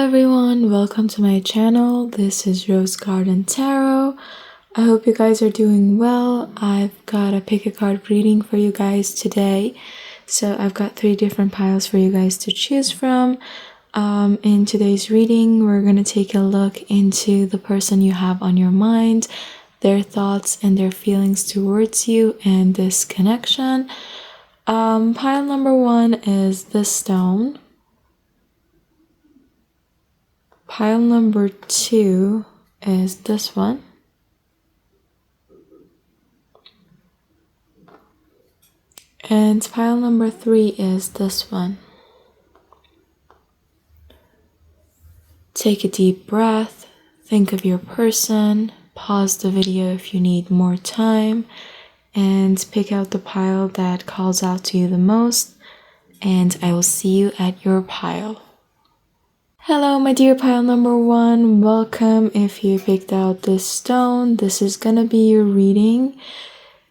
everyone, welcome to my channel. This is Rose Garden Tarot. I hope you guys are doing well. I've got a pick a card reading for you guys today. So I've got 3 different piles for you guys to choose from. In today's reading, we're going to take a look into the person you have on your mind, their thoughts and their feelings towards you and this connection. Pile number 1 is the stone. Pile number 2 is this one. And pile number 3 is this one. Take a deep breath, think of your person, pause the video if you need more time, and pick out the pile that calls out to you the most, and I will see you at your pile. Hello my dear pile number 1, welcome. If you picked out this stone, this is gonna be your reading.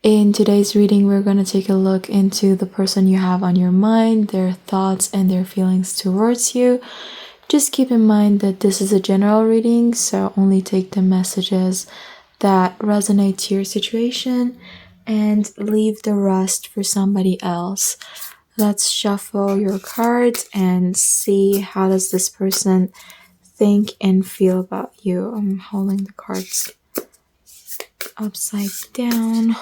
In today's reading, we're gonna take a look into the person you have on your mind, their thoughts and their feelings towards you. Just keep in mind that this is a general reading, so only take the messages that resonate to your situation and leave the rest for somebody else. Let's shuffle your cards and see how does this person think and feel about you. I'm holding the cards upside down.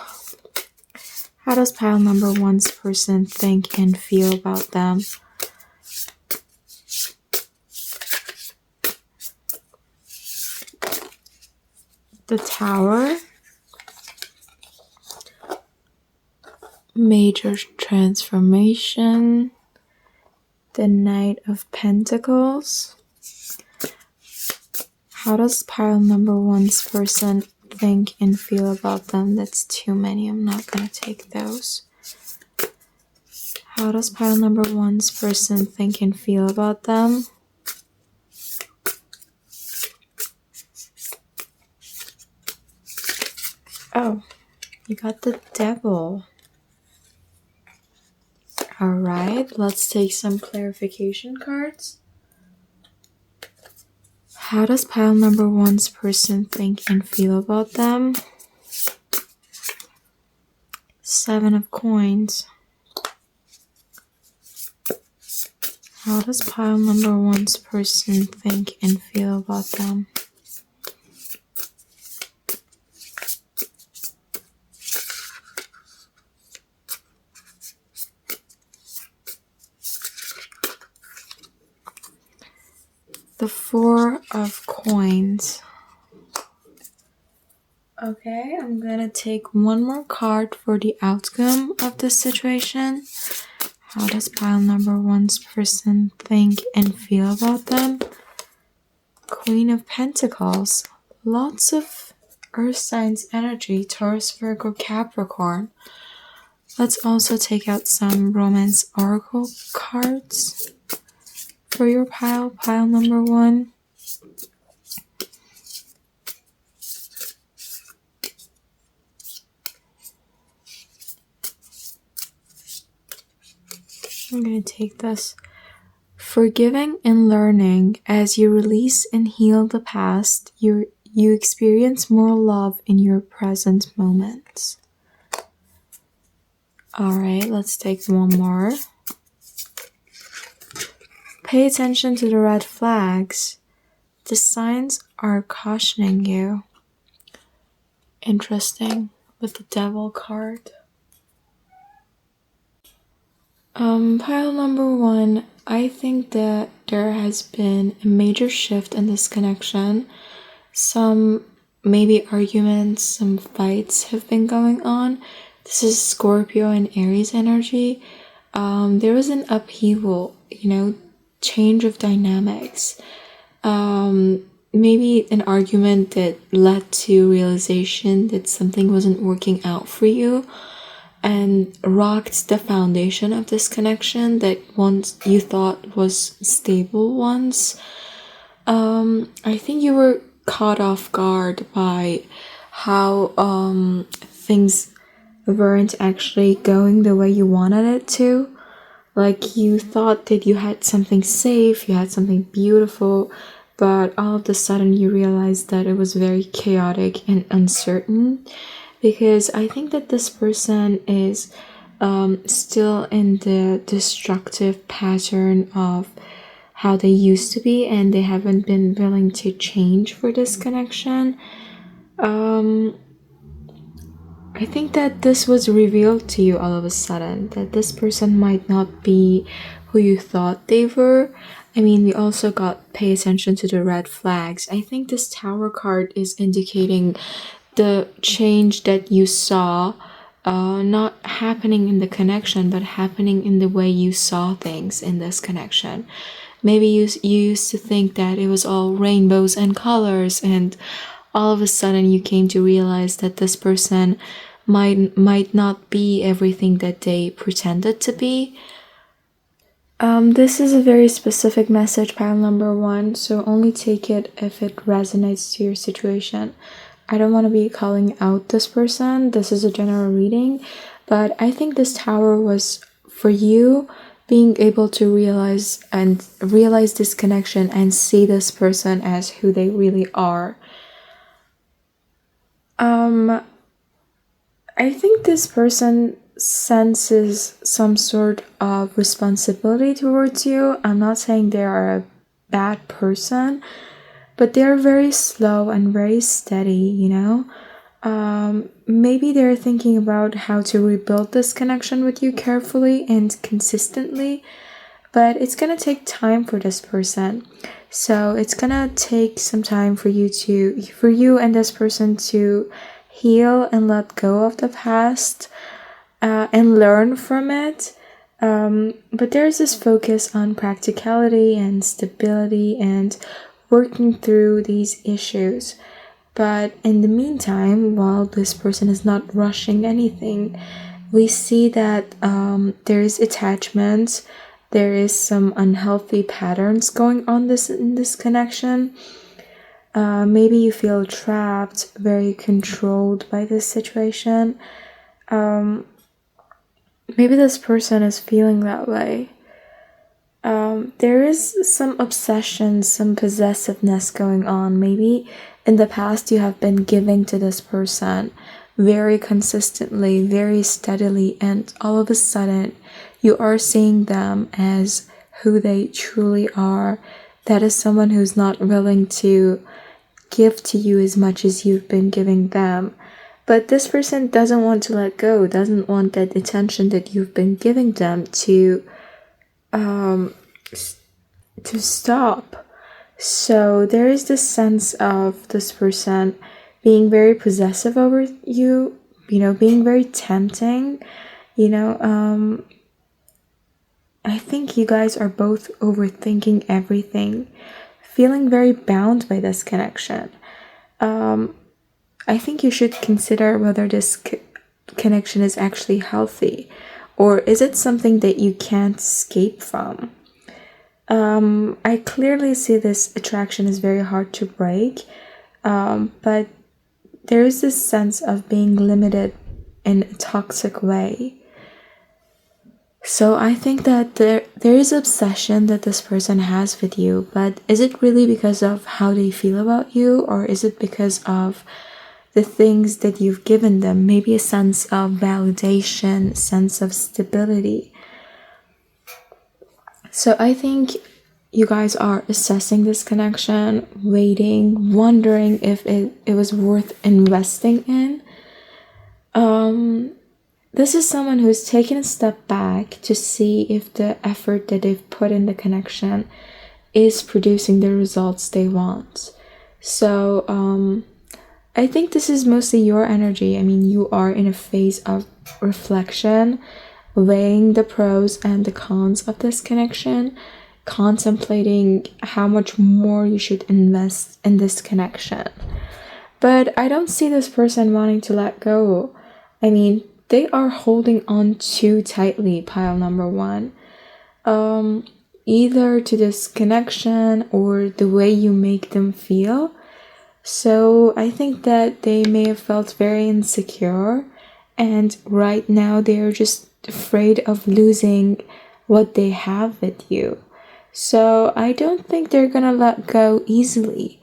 How does pile number 1's person think and feel about them? The Tower. Major transformation. The Knight of Pentacles. How does pile number 1's person think and feel about them? That's too many. I'm not going to take those. How does pile number 1's person think and feel about them? Oh, you got the Devil. Alright, let's take some clarification cards. How does pile number 1's person think and feel about them? 7 of Coins. How does pile number 1's person think and feel about them? The 4 of Coins. Okay, I'm gonna take one more card for the outcome of this situation. How does pile number 1's person think and feel about them? Queen of Pentacles. Lots of earth signs energy, Taurus, Virgo, Capricorn. Let's also take out some romance oracle cards for your pile number 1. I'm going to take this. Forgiving and learning. As you release and heal the past, you experience more love in your present moments. Alright, let's take one more. Pay attention to the red flags. The signs are cautioning you. Interesting with the Devil card. Pile number 1, I think that there has been a major shift in this connection. Some maybe arguments, some fights have been going on. This is Scorpio and Aries energy. There was an upheaval, change of dynamics. Maybe an argument that led to realization that something wasn't working out for you and rocked the foundation of this connection that once you thought was stable once. I think you were caught off guard by how things weren't actually going the way you wanted it to. Like you thought that you had something safe, you had something beautiful, but all of a sudden you realized that it was very chaotic and uncertain. Because I think that this person is still in the destructive pattern of how they used to be, and they haven't been willing to change for this connection. I think that this was revealed to you all of a sudden, that this person might not be who you thought they were. I mean, we also got pay attention to the red flags. I think this Tower card is indicating the change that you saw, not happening in the connection, but happening in the way you saw things in this connection. Maybe you used to think that it was all rainbows and colors, and all of a sudden you came to realize that this person might not be everything that they pretended to be. This is a very specific message, pile number 1, so only take it if it resonates to your situation. I don't want to be calling out this person. This is a general reading, but I think this Tower was for you being able to realize this connection and see this person as who they really are. I think this person senses some sort of responsibility towards you. I'm not saying they are a bad person, but they're very slow and very steady, you know? Maybe they're thinking about how to rebuild this connection with you carefully and consistently, but it's gonna take time for this person. So it's gonna take some time for you and this person to heal and let go of the past, and learn from it. But there's this focus on practicality and stability and working through these issues. But in the meantime, while this person is not rushing anything, we see that there is attachment, there is some unhealthy patterns going on in this connection. Maybe you feel trapped, very controlled by this situation. Maybe this person is feeling that way. There is some obsession, some possessiveness going on. Maybe in the past you have been giving to this person very consistently, very steadily, and all of a sudden you are seeing them as who they truly are. That is someone who's not willing to give to you as much as you've been giving them. But this person doesn't want to let go, doesn't want that attention that you've been giving them to stop. So there is this sense of this person being very possessive over you, being very tempting, I think you guys are both overthinking everything, feeling very bound by this connection. I think you should consider whether this connection is actually healthy, or is it something that you can't escape from? I clearly see this attraction is very hard to break, but there is this sense of being limited in a toxic way. So I think that there is obsession that this person has with you, but is it really because of how they feel about you, or is it because of the things that you've given them? Maybe a sense of validation, sense of stability. So I think you guys are assessing this connection, waiting, wondering if it was worth investing in. This is someone who's taken a step back to see if the effort that they've put in the connection is producing the results they want. So I think this is mostly your energy. I mean, you are in a phase of reflection, weighing the pros and the cons of this connection, contemplating how much more you should invest in this connection. But I don't see this person wanting to let go. I mean, they are holding on too tightly, pile number 1. Either to this connection or the way you make them feel. So I think that they may have felt very insecure, and right now they're just afraid of losing what they have with you. So I don't think they're gonna let go easily.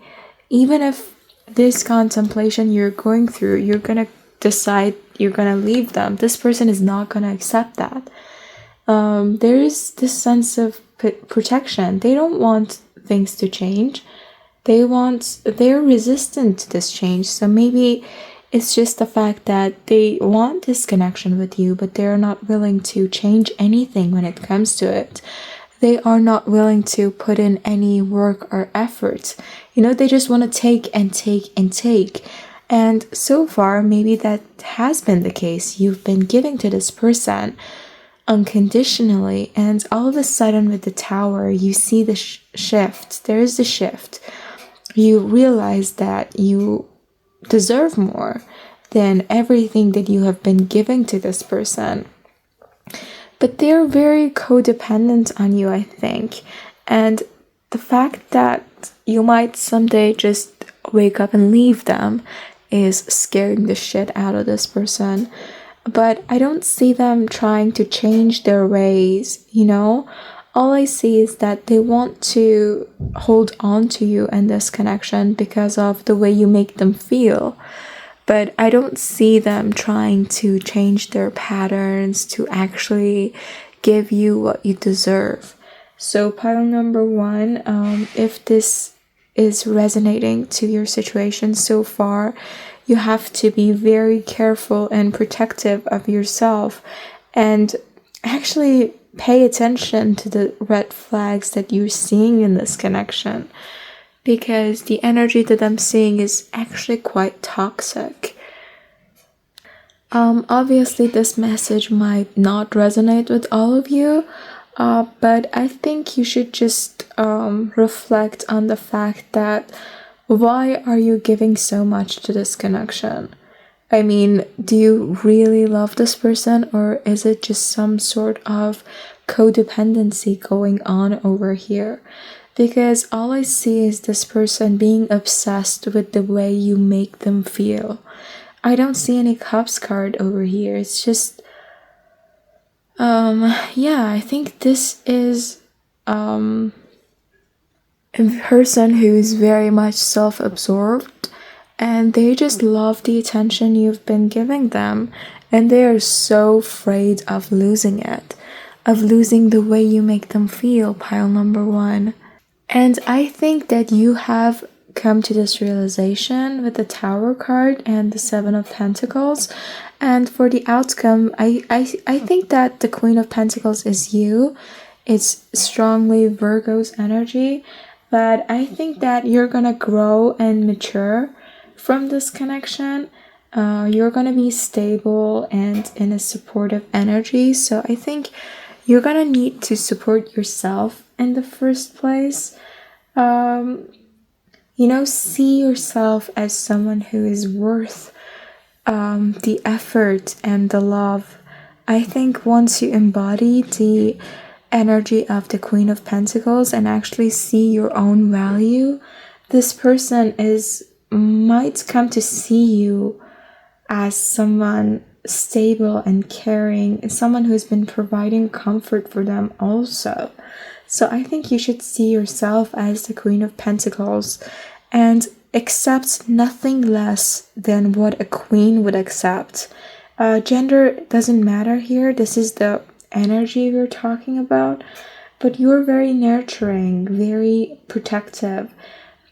Even if this contemplation you're going through, you're gonna decide you're gonna leave them, this person is not gonna accept that. There is this sense of protection. They don't want things to change. They're resistant to this change. So maybe it's just the fact that they want this connection with you, but they're not willing to change anything when it comes to it. They are not willing to put in any work or effort. They just want to take and take and take. And so far, maybe that has been the case. You've been giving to this person unconditionally, and all of a sudden with the Tower, you see the shift. There is the shift. You realize that you deserve more than everything that you have been giving to this person. But they're very codependent on you, I think. And the fact that you might someday just wake up and leave them is scaring the shit out of this person. But I don't see them trying to change their ways, All I see is that they want to hold on to you and this connection because of the way you make them feel. But I don't see them trying to change their patterns to actually give you what you deserve. So pile number 1, if this is resonating to your situation so far, you have to be very careful and protective of yourself and actually pay attention to the red flags that you're seeing in this connection, because the energy that I'm seeing is actually quite toxic. Obviously this message might not resonate with all of you, but I think you should just reflect on the fact that why are you giving so much to this connection? I mean, do you really love this person, or is it just some sort of codependency going on over here? Because all I see is this person being obsessed with the way you make them feel. I don't see any cups card over here. It's just, I think this is, a person who is very much self-absorbed, and they just love the attention you've been giving them, and they are so afraid of losing it, of losing the way you make them feel, pile number 1. And I think that you have come to this realization with the Tower card and the 7 of Pentacles. And for the outcome, I think that the Queen of Pentacles is you. It's strongly Virgo's energy. But I think that you're gonna grow and mature from this connection. You're gonna be stable and in a supportive energy. So I think you're gonna need to support yourself in the first place. See yourself as someone who is worth the effort and the love. I think once you embody the energy of the Queen of Pentacles and actually see your own value, this person might come to see you as someone stable and caring, someone who's been providing comfort for them also. So I think you should see yourself as the Queen of Pentacles and accept nothing less than what a queen would accept. Gender doesn't matter here. This is the energy we're talking about. But you're very nurturing, very protective.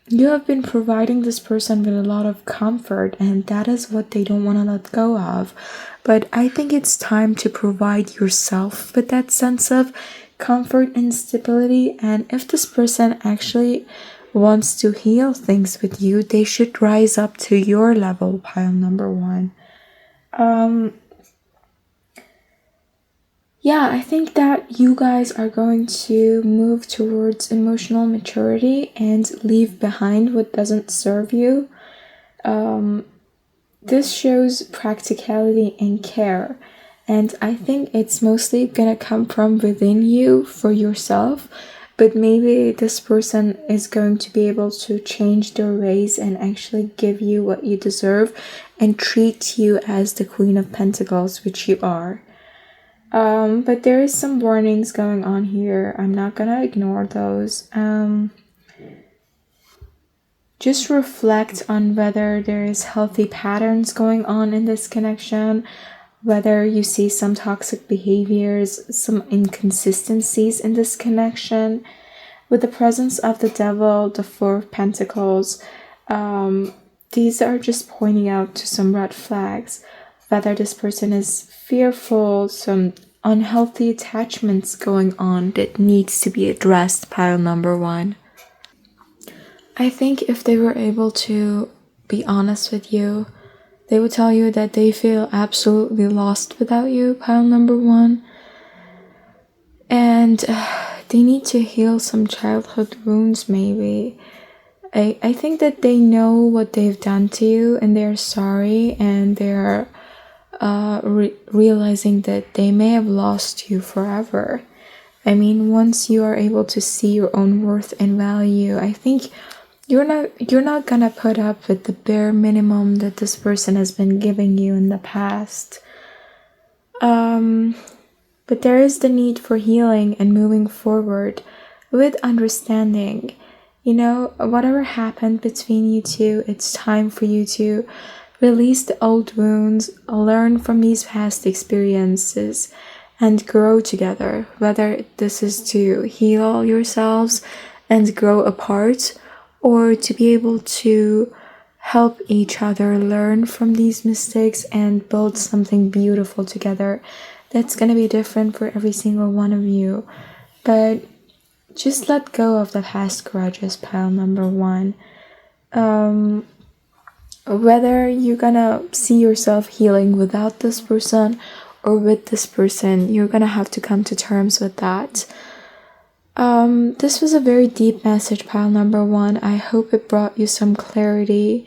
You have been providing this person with a lot of comfort, and that is what they don't want to let go of. But I think it's time to provide yourself with that sense of comfort and stability. And if this person actually wants to heal things with you, they should rise up to your level, pile number 1. I think that you guys are going to move towards emotional maturity and leave behind what doesn't serve you. This shows practicality and care, and I think it's mostly gonna come from within you for yourself. But maybe this person is going to be able to change their ways and actually give you what you deserve and treat you as the Queen of Pentacles, which you are. But there is some warnings going on here. I'm not gonna ignore those. Just reflect on whether there is healthy patterns going on in this connection, whether you see some toxic behaviors, some inconsistencies in this connection. With the presence of the devil, the Four of Pentacles, these are just pointing out to some red flags, whether this person is fearful, some unhealthy attachments going on that needs to be addressed, pile number one. I think if they were able to be honest with you, they would tell you that they feel absolutely lost without you, pile number one. And they need to heal some childhood wounds, maybe. I think that they know what they've done to you and they're sorry, and they're realizing that they may have lost you forever. I mean, once you are able to see your own worth and value, I think you're not gonna put up with the bare minimum that this person has been giving you in the past. But there is the need for healing and moving forward with understanding. You know, whatever happened between you two, it's time for you to release the old wounds, learn from these past experiences, and grow together. Whether this is to heal yourselves and grow apart, or to be able to help each other learn from these mistakes and build something beautiful together. That's going to be different for every single one of you. But just let go of the past grudges, pile number one. Whether you're gonna see yourself healing without this person or with this person, you're gonna have to come to terms with that. This was a very deep message, pile number one. I hope it brought you some clarity.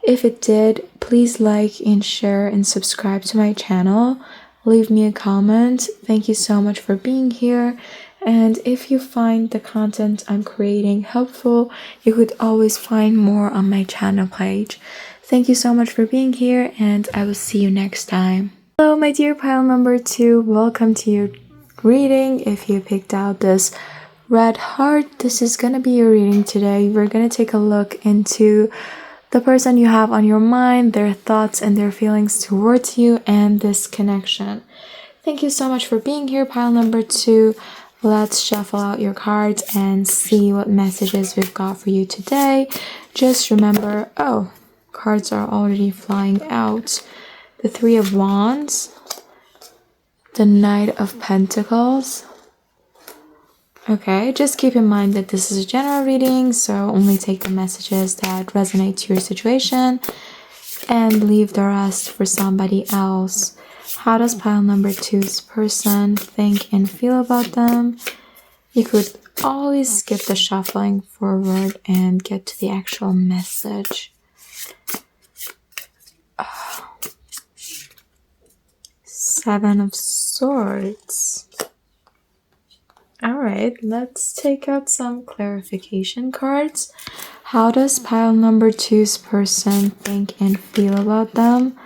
If it did, please like and share and subscribe to my channel. Leave me a comment. Thank you so much for being here. And if you find the content I'm creating helpful, you could always find more on my channel page. Thank you so much for being here, and I will see you next time. Hello, my dear pile number two. Welcome to your reading. If you picked out this red heart, this is gonna be your reading today. We're gonna take a look into the person you have on your mind, their thoughts and their feelings towards you, and this connection. Thank you so much for being here, pile number two. Let's shuffle out your cards and see what messages we've got for you today. Just remember, cards are already flying out. The Three of Wands, the Knight of Pentacles. Okay, just keep in mind that this is a general reading, so only take the messages that resonate to your situation and leave the rest for somebody else. How does pile number two's person think and feel about them? You could always skip the shuffling forward and get to the actual message. Seven of Swords. Alright, let's take out some clarification cards. How does pile number two's person think and feel about them?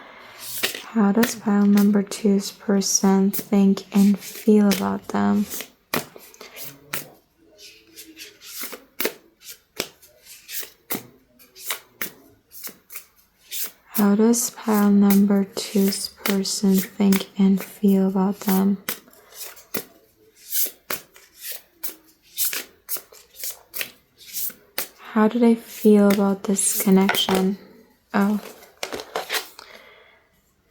How does pile number two's person think and feel about them? How does pile number two's person think and feel about them? How do they feel about this connection?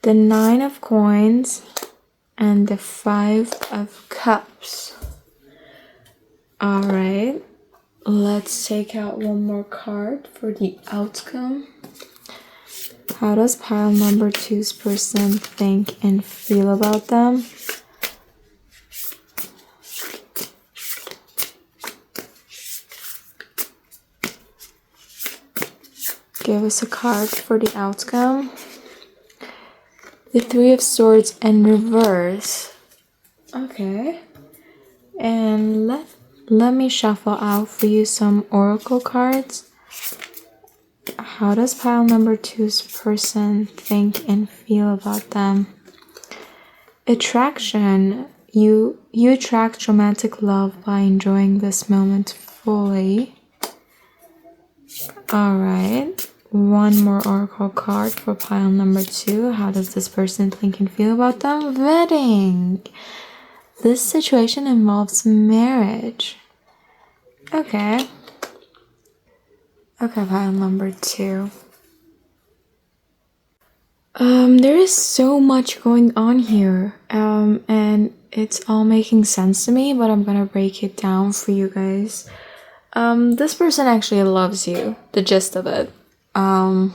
The Nine of Coins and the Five of Cups. Alright, let's take out one more card for the outcome. How does pile number two's person think and feel about them? Give us a card for the outcome. The Three of Swords in reverse. Okay. And let me shuffle out for you some oracle cards. How does pile number two's person think and feel about them? attraction. You attract romantic love by enjoying this moment fully. All right. One more oracle card for pile number 2. How does this person think and feel about them? Wedding. This situation involves marriage. Okay. Okay, pile number 2. There is so much going on here. And it's all making sense to me, but I'm gonna break it down for you guys. This person actually loves you, the gist of it. And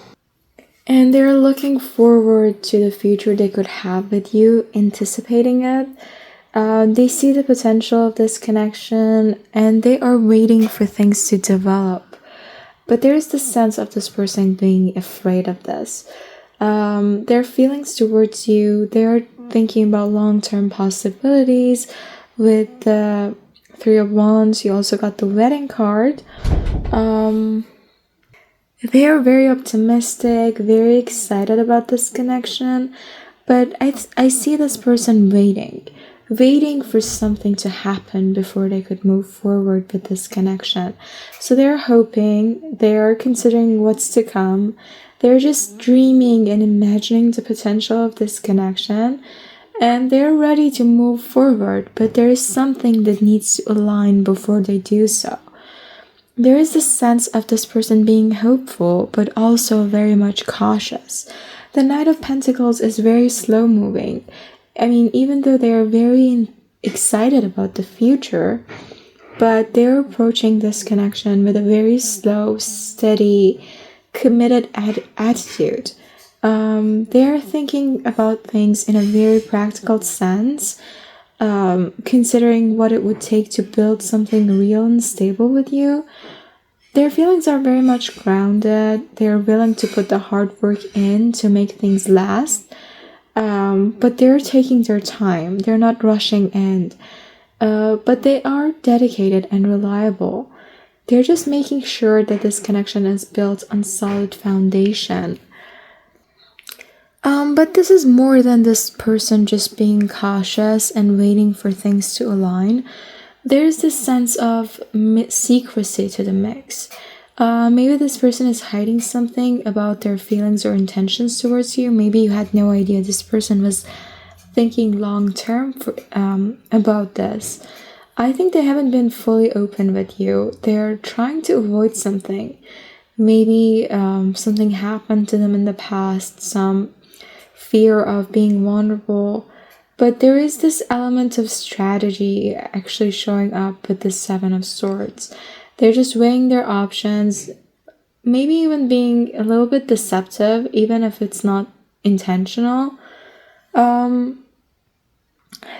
they're looking forward to the future they could have with you, anticipating it. They see the potential of this connection and they are waiting for things to develop. But there's the sense of this person being afraid of this. Their feelings towards you, they're thinking about long-term possibilities. With the 3 of Wands, you also got the wedding card. They are very optimistic, very excited about this connection, but I see this person waiting for something to happen before they could move forward with this connection. So they're hoping, they're considering what's to come, they're just dreaming and imagining the potential of this connection, and they're ready to move forward, but there is something that needs to align before they do so. There is this sense of this person being hopeful, but also very much cautious. The Knight of Pentacles is very slow moving. I mean, even though they are very excited about the future, but they're approaching this connection with a very slow, steady, committed attitude. They're thinking about things in a very practical sense, considering what it would take to build something real and stable with you. Their feelings are very much grounded. They're willing to put the hard work in to make things last. But they're taking their time. They're not rushing in. But they are dedicated and reliable. They're just making sure that this connection is built on solid foundation. But this is more than this person just being cautious and waiting for things to align. There's this sense of secrecy to the mix. Maybe this person is hiding something about their feelings or intentions towards you. Maybe you had no idea this person was thinking long term about this. I think they haven't been fully open with you. They're trying to avoid something. Maybe something happened to them in the past, some fear of being vulnerable. But there is this element of strategy actually showing up with the 7 of Swords. They're just weighing their options, maybe even being a little bit deceptive, even if it's not intentional.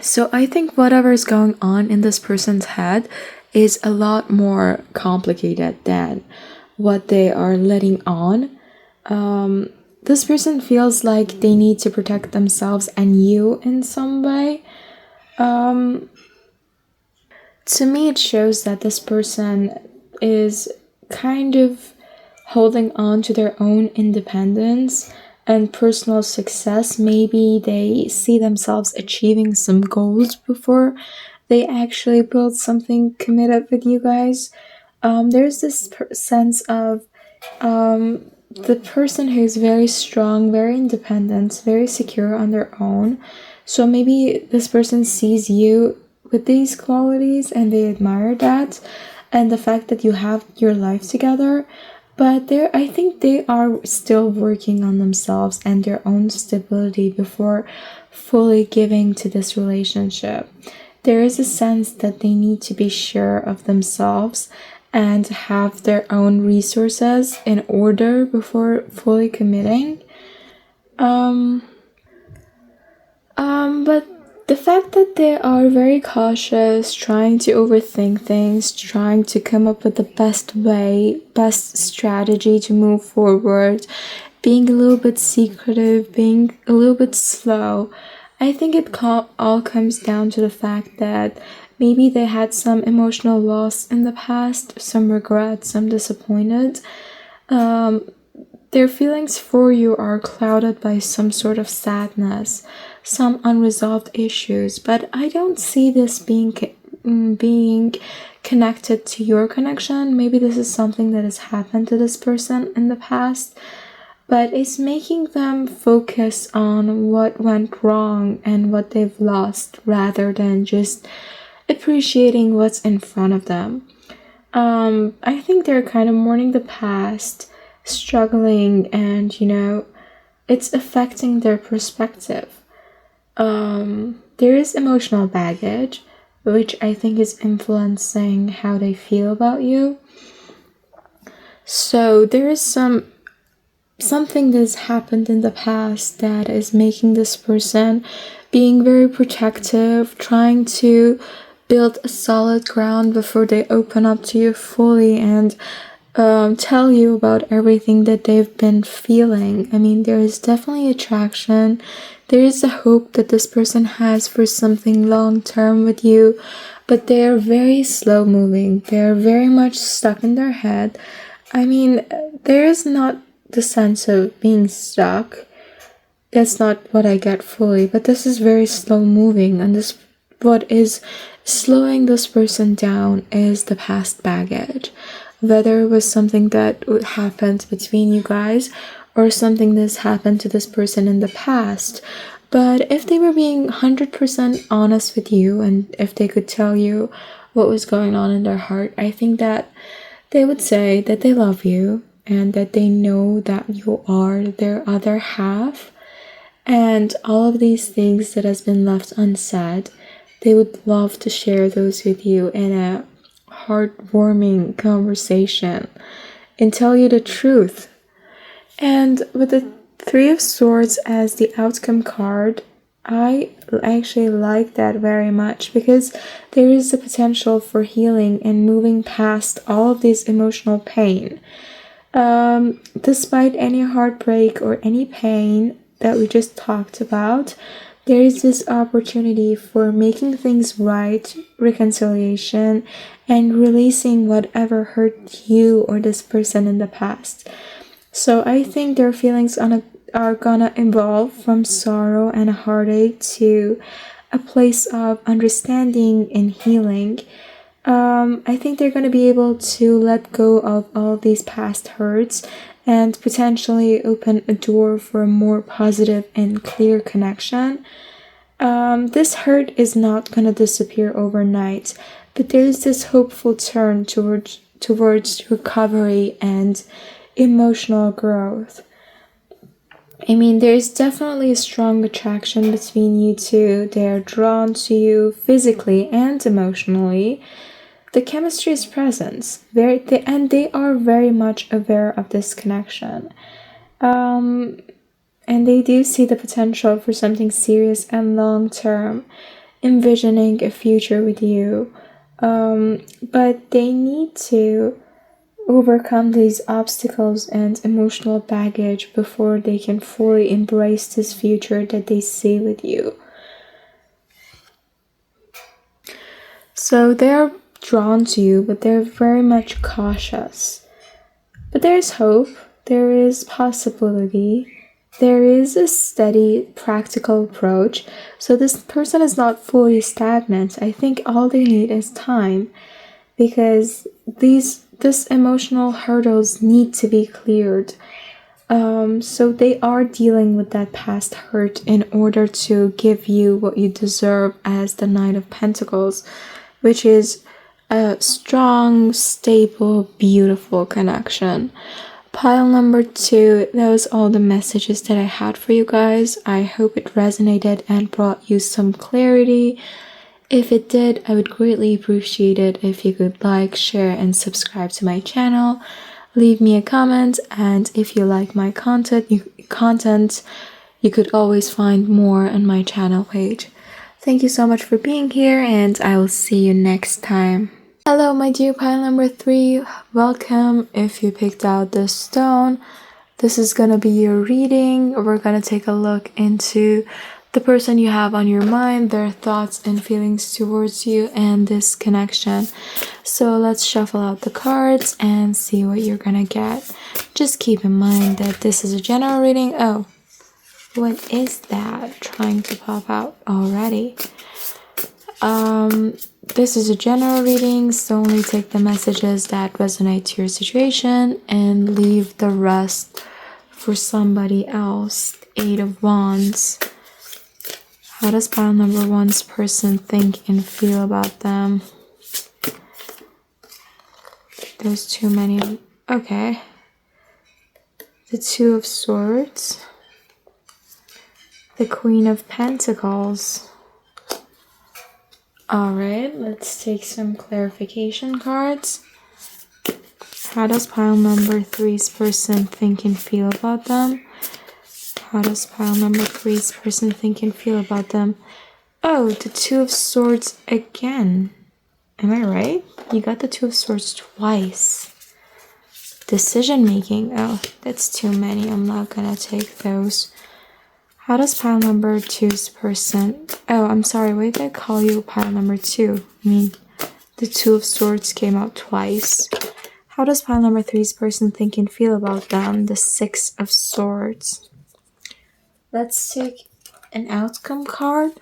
So I think whatever's going on in this person's head is a lot more complicated than what they are letting on. This person feels like they need to protect themselves and you in some way. To me, it shows that this person is kind of holding on to their own independence and personal success. Maybe they see themselves achieving some goals before they actually build something committed with you guys. There's this sense of the person who's very strong, very independent, very secure on their own. So maybe this person sees you with these qualities and they admire that and the fact that you have your life together. But I think they are still working on themselves and their own stability before fully giving to this relationship. There is a sense that they need to be sure of themselves and have their own resources in order before fully committing. But the fact that they are very cautious, trying to overthink things, trying to come up with the best way, best strategy to move forward, being a little bit secretive, being a little bit slow, I think it all comes down to the fact that maybe they had some emotional loss in the past, some regret, some disappointed. Their feelings for you are clouded by some sort of sadness, some unresolved issues, but I don't see this being connected to your connection. Maybe this is something that has happened to this person in the past, but it's making them focus on what went wrong and what they've lost rather than just appreciating what's in front of them. I think they're kind of mourning the past, struggling, and it's affecting their perspective. There is emotional baggage, which I think is influencing how they feel about you. So there is something that's happened in the past that is making this person being very protective, trying to build a solid ground before they open up to you fully and tell you about everything that they've been feeling. I mean, there is definitely attraction. There is a hope that this person has for something long term with you, but they are very slow moving. They're very much stuck in their head. I mean, there is not the sense of being stuck. That's not what I get fully, but this is very slow moving, and this what is slowing this person down is the past baggage. Whether it was something that happened between you guys or something that's happened to this person in the past. But if they were being 100% honest with you and if they could tell you what was going on in their heart, I think that they would say that they love you and that they know that you are their other half. And all of these things that has been left unsaid, they would love to share those with you in a heartwarming conversation and tell you the truth. And with the Three of Swords as the outcome card, I actually like that very much because there is the potential for healing and moving past all of this emotional pain. Despite any heartbreak or any pain that we just talked about, there is this opportunity for making things right, reconciliation, and releasing whatever hurt you or this person in the past. So I think their feelings are gonna evolve from sorrow and heartache to a place of understanding and healing. I think they're gonna be able to let go of all these past hurts and potentially open a door for a more positive and clear connection. This hurt is not gonna disappear overnight, but there's this hopeful turn towards recovery and emotional growth. I mean, there's definitely a strong attraction between you two. They're drawn to you physically and emotionally. The chemistry is present, and they are very much aware of this connection. And they do see the potential for something serious and long term, envisioning a future with you. But they need to overcome these obstacles and emotional baggage before they can fully embrace this future that they see with you. So they're drawn to you, but they're very much cautious. But there's hope, there is possibility, there is a steady, practical approach. So this person is not fully stagnant. I think all they need is time because this emotional hurdles need to be cleared. So they are dealing with that past hurt in order to give you what you deserve as the Knight of Pentacles, which is a strong, stable, beautiful connection. Pile number 2, that was all the messages that I had for you guys. I hope it resonated and brought you some clarity. If it did, I would greatly appreciate it if you could like, share, and subscribe to my channel. Leave me a comment, and if you like my content, you could always find more on my channel page. Thank you so much for being here, and I will see you next time. Hello, my dear pile number 3. Welcome. If you picked out this stone, this is gonna be your reading. We're gonna take a look into the person you have on your mind, their thoughts and feelings towards you, and this connection. So let's shuffle out the cards and see what you're gonna get. Just keep in mind that this is a general reading. Oh, What is that trying to pop out already? This is a general reading, so only take the messages that resonate to your situation and leave the rest for somebody else. 8 of Wands. How does pile number one's person think and feel about them? There's too many. Okay. The 2 of Swords. The Queen of Pentacles. Alright, let's take some clarification cards. How does pile number three's person think and feel about them? How does pile number three's person think and feel about them? Oh, the 2 of Swords again. Am I right? You got the 2 of Swords twice. Decision making. Oh, that's too many. I'm not gonna take those. How does pile number two's person... Oh, I'm sorry. Why did I call you pile number 2? I mean, the 2 of Swords came out twice. How does pile number three's person think and feel about them? The 6 of Swords. Let's take an outcome card.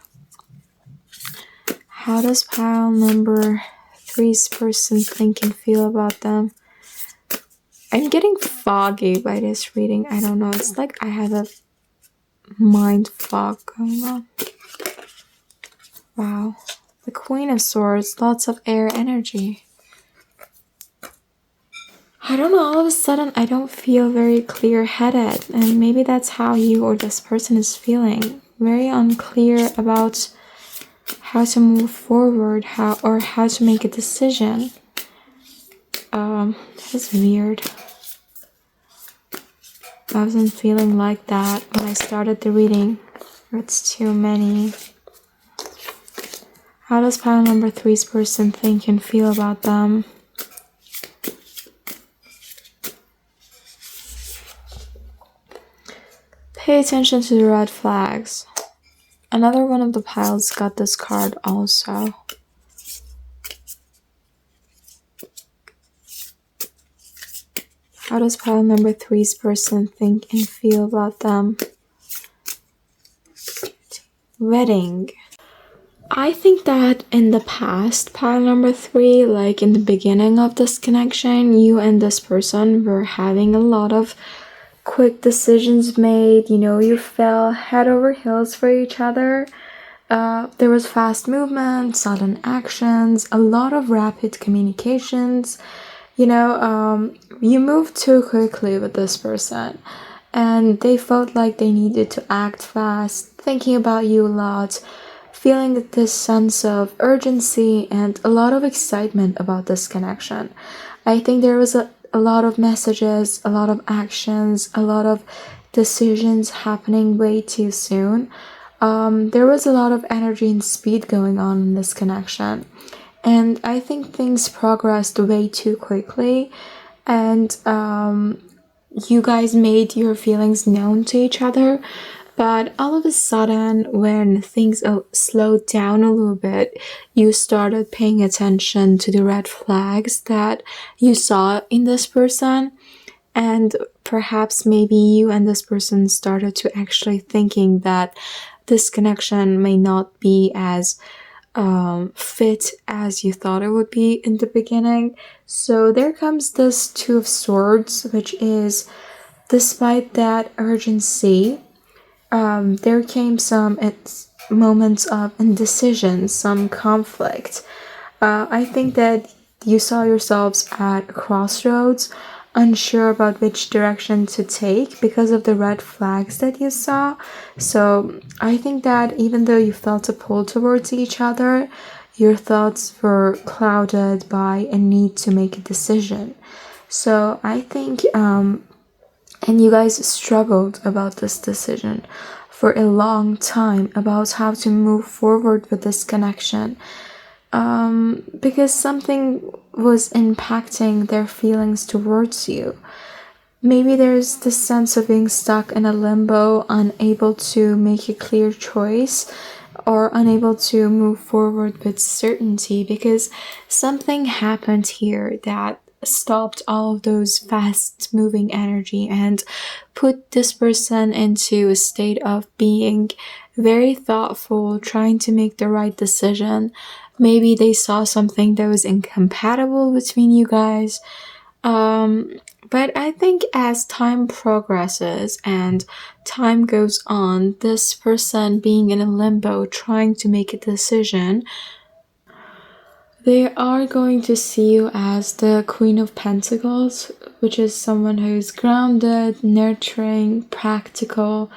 How does pile number three's person think and feel about them? I'm getting foggy by this reading. I don't know. It's like I have a mind fog going on. Wow. The Queen of Swords. Lots of air energy. I don't know. All of a sudden, I don't feel very clear-headed. And maybe that's how you or this person is feeling. Very unclear about how to move forward, how to make a decision. That's weird. I wasn't feeling like that when I started the reading. It's too many. How does pile number three's person think and feel about them? Pay attention to the red flags. Another one of the piles got this card also. How does pile number three's person think and feel about them? Wedding. I think that in the past, pile number 3, like in the beginning of this connection, you and this person were having a lot of quick decisions made. You know, you fell head over heels for each other. There was fast movement, sudden actions, a lot of rapid communications. You know, you moved too quickly with this person, and they felt like they needed to act fast, thinking about you a lot, feeling this sense of urgency and a lot of excitement about this connection. I think there was a lot of messages, a lot of actions, a lot of decisions happening way too soon. There was a lot of energy and speed going on in this connection. And I think things progressed way too quickly. And you guys made your feelings known to each other. But all of a sudden, when things slowed down a little bit, you started paying attention to the red flags that you saw in this person. And perhaps maybe you and this person started to actually thinking that this connection may not be as fit as you thought it would be in the beginning. So there comes this 2 of Swords, which is, despite that urgency, there came some moments of indecision, some conflict. I think that you saw yourselves at a crossroads, unsure about which direction to take because of the red flags that you saw. So I think that even though you felt a pull towards each other, your thoughts were clouded by a need to make a decision. So I think, and you guys struggled about this decision for a long time about how to move forward with this connection. Because something was impacting their feelings towards you. Maybe there's this sense of being stuck in a limbo, unable to make a clear choice, or unable to move forward with certainty because something happened here that stopped all of those fast moving energy and put this person into a state of being very thoughtful, trying to make the right decision. Maybe they saw something that was incompatible between you guys. But I think as time progresses and time goes on, this person being in a limbo, trying to make a decision, they are going to see you as the Queen of Pentacles, which is someone who's grounded, nurturing, practical.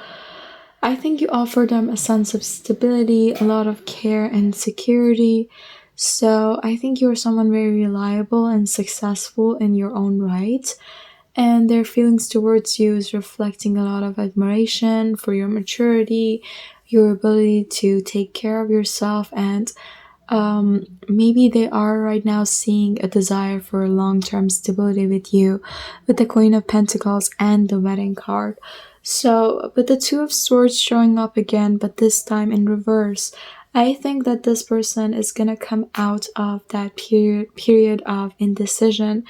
I think you offer them a sense of stability, a lot of care and security. So I think you're someone very reliable and successful in your own right. And their feelings towards you is reflecting a lot of admiration for your maturity, your ability to take care of yourself, and maybe they are right now seeing a desire for long-term stability with you, with the Queen of Pentacles and the Wedding card. So with the Two of Swords showing up again, but this time in reverse, I think that this person is gonna come out of that period of indecision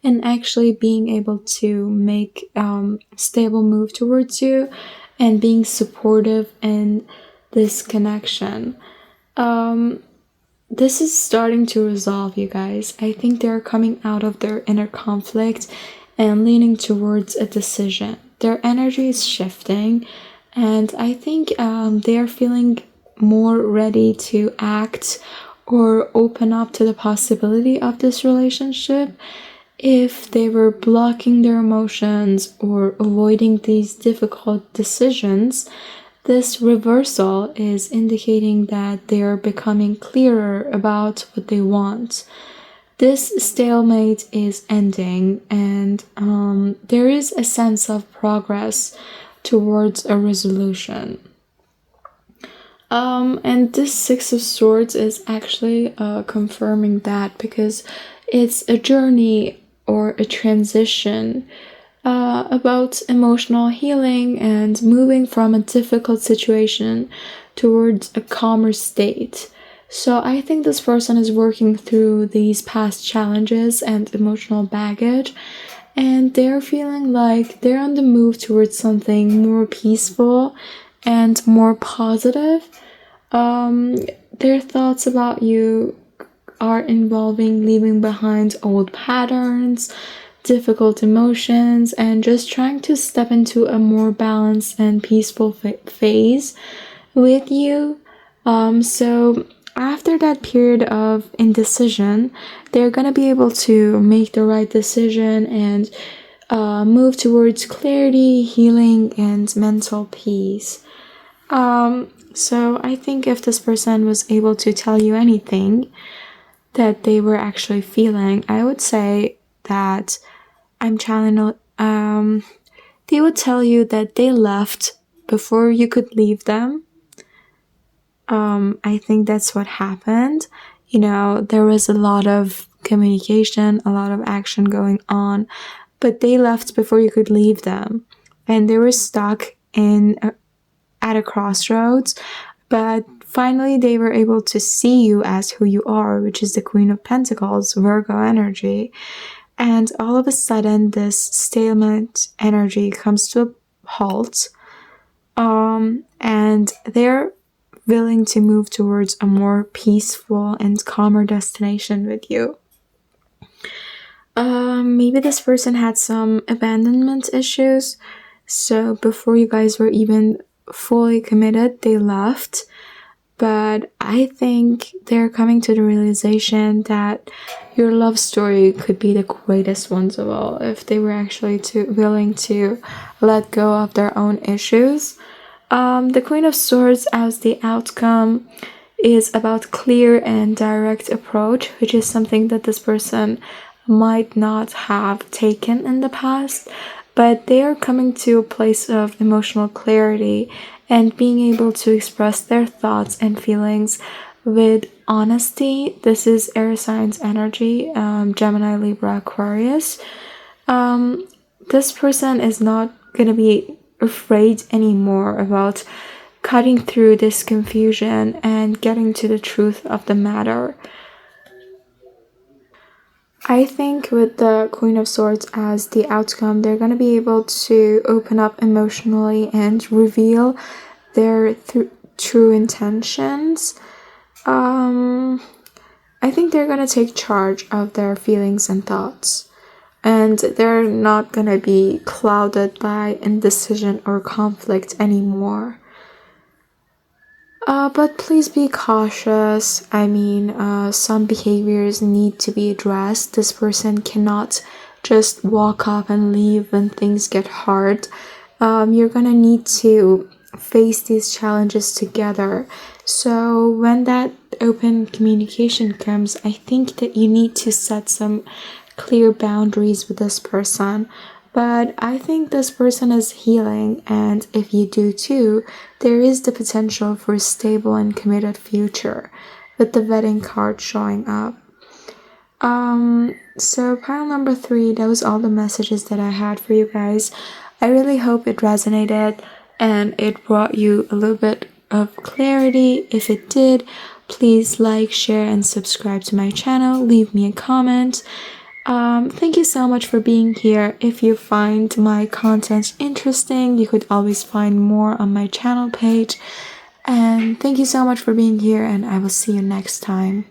and actually being able to make stable move towards you and being supportive in this connection. This is starting to resolve, you guys. I think they're coming out of their inner conflict and leaning towards a decision. Their energy is shifting, and I think they are feeling more ready to act or open up to the possibility of this relationship. If they were blocking their emotions or avoiding these difficult decisions, this reversal is indicating that they are becoming clearer about what they want. This stalemate is ending, and there is a sense of progress towards a resolution. And this Six of Swords is actually confirming that, because it's a journey or a transition about emotional healing and moving from a difficult situation towards a calmer state. So I think this person is working through these past challenges and emotional baggage, and they're feeling like they're on the move towards something more peaceful and more positive. Their thoughts about you are involving leaving behind old patterns, difficult emotions, and just trying to step into a more balanced and peaceful phase with you. So after that period of indecision, they're gonna be able to make the right decision and move towards clarity, healing, and mental peace. So I think if this person was able to tell you anything that they were actually feeling, I would say that I'm channeling. They would tell you that they left before you could leave them. I think that's what happened. You know, there was a lot of communication, a lot of action going on, but they left before you could leave them, and they were stuck at a crossroads. But finally, they were able to see you as who you are, which is the Queen of Pentacles, Virgo energy. And all of a sudden, this stalemate energy comes to a halt. And they're willing to move towards a more peaceful and calmer destination with you. Maybe this person had some abandonment issues. So before you guys were even fully committed, they left. But I think they're coming to the realization that your love story could be the greatest ones of all if they were actually willing to let go of their own issues. The Queen of Swords as the outcome is about clear and direct approach, which is something that this person might not have taken in the past, but they are coming to a place of emotional clarity and being able to express their thoughts and feelings with honesty. This is air signs energy, Gemini, Libra, Aquarius. This person is not going to be afraid anymore about cutting through this confusion and getting to the truth of the matter. I think with the Queen of Swords as the outcome, they're going to be able to open up emotionally and reveal their true intentions. I think they're going to take charge of their feelings and thoughts, and they're not going to be clouded by indecision or conflict anymore. But please be cautious. I mean, some behaviors need to be addressed. This person cannot just walk up and leave when things get hard. You're gonna need to face these challenges together. So when that open communication comes, I think that you need to set some clear boundaries with this person. But I think this person is healing, and if you do too, there is the potential for a stable and committed future with the wedding card showing up. So pile number 3, that was all the messages that I had for you guys. I really hope it resonated and it brought you a little bit of clarity. If it did, please like, share, and subscribe to my channel. Leave me a comment. Thank you so much for being here. If you find my content interesting, you could always find more on my channel page. And thank you so much for being here, and I will see you next time.